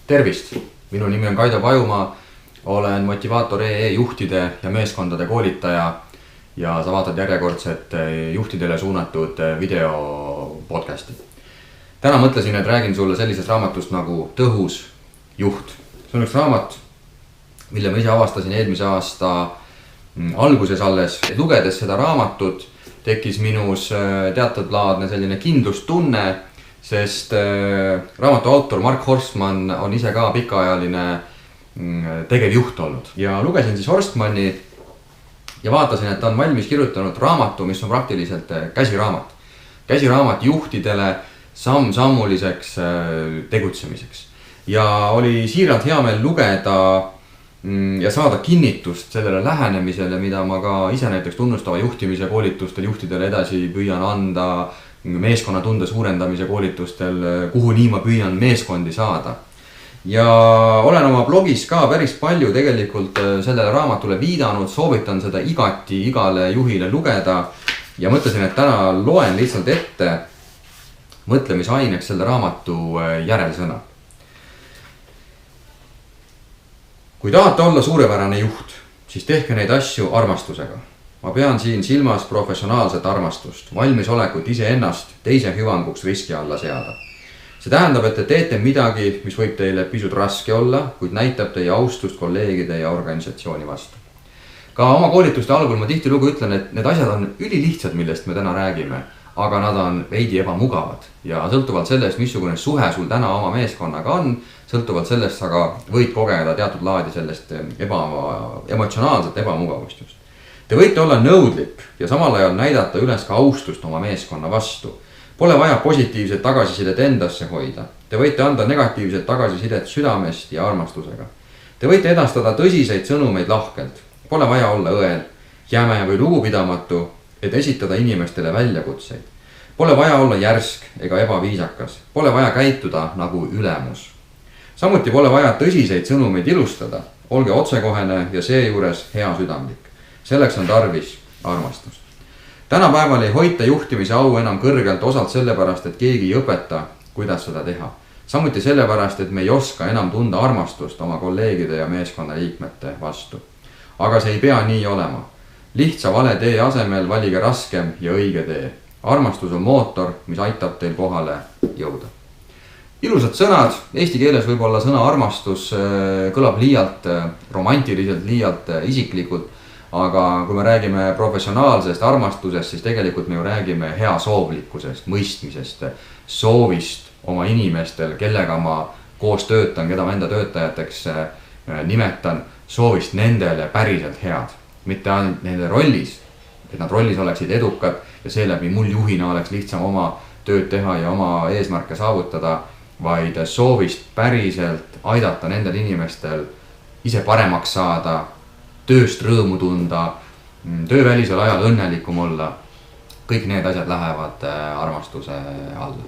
Tervist! Minu nimi on Kaido Pajumaa, olen Motivaator.ee juhtide ja meeskondade koolitaja ja sa vaatad järjekordset juhtidele suunatud video podcasti. Täna mõtlesin, et räägin sulle sellisest raamatust nagu Tõhus juht. See on üks raamat, mille ma ise avastasin eelmise aasta alguses alles. Lugedes seda raamatut tekkis minus teatud-laadne selline kindlustunne, sest raamatu autor Mark Horstman on ise ka pikaajaline tegevjuht olnud. Ja lugesin siis Horstmani ja vaatasin, et ta on valmis kirjutanud raamatu, mis on praktiliselt käsiraamat. Käsiraamat juhtidele samm-sammuliseks tegutsemiseks. Ja oli siiralt hea meel lugeda ja saada kinnitust sellele lähenemisele, mida ma ka ise näiteks tunnustava juhtimise koolitustel juhtidele edasi püüan anda, meeskonnatunde suurendamise koolitustel, kuhu nii ma püüan meeskondi saada. Ja olen oma blogis ka päris palju tegelikult sellele raamatule viidanud, soovitan seda igati igale juhile lugeda ja mõtlesin, et täna loen lihtsalt ette mõtlemisaineks selle raamatu järelsõna. Kui tahate olla suurepärane juht, siis tehke neid asju armastusega. Ma pean siin silmas professionaalset armastust, valmisolekut iseennast teise hüvanguks riski alla seada. See tähendab, et te teete midagi, mis võib teile pisut raske olla, kuid näitab teie austust kolleegide ja organisatsiooni vastu. Ka oma koolituste algul ma tihtilugu ütlen, et need asjad on ülilihtsad, millest me täna räägime, aga nad on veidi ebamugavad ja sõltuvalt sellest, missugune suhe sul täna oma meeskonnaga on, sõltuvalt sellest aga võid kogeda teatud laadi sellest emotsionaalset ebamugavust just. Te võite olla nõudlik ja samal ajal näidata üles ka austust oma meeskonna vastu. Pole vaja positiivset tagasisidet endasse hoida. Te võite anda negatiivset tagasisidet südamest ja armastusega. Te võite edastada tõsiseid sõnumeid lahkelt. Pole vaja olla õel, jäme või lugupidamatu, et esitada inimestele väljakutseid. Pole vaja olla järsk ega ebaviisakas. Pole vaja käituda nagu ülemus. Samuti pole vaja tõsiseid sõnumeid ilustada. Olge otsekohene ja seejuures hea südamlik. Selleks on tarvis armastust. Tänapäeval ei hoita juhtimise au enam kõrgelt osalt sellepärast, et keegi ei õpeta, kuidas seda teha. Samuti sellepärast, et me ei oska enam tunda armastust oma kolleegide ja meeskonna liikmete vastu. Aga see ei pea nii olema. Lihtsa vale tee asemel valige raskem ja õige tee. Armastus on mootor, mis aitab teil kohale jõuda. Ilusad sõnad, eesti keeles võib olla sõna armastus kõlab liialt romantiliselt, liialt isiklikult. Aga kui me räägime professionaalsest armastusest, siis tegelikult me ju räägime heasoovlikkusest, mõistmisest, soovist oma inimestel, kellega ma koos töötan, keda ma enda töötajateks nimetan, soovist nendele päriselt head. Mitte ainult nende rollis, et nad rollis oleksid edukad ja seeläbi mul juhina oleks lihtsam oma tööd teha ja oma eesmärke saavutada, vaid soovist päriselt aidata nendel inimestel ise paremaks saada, tööst rõõmu tunda, töövälisel ajal õnnelikum olla. Kõik need asjad lähevad armastuse alla.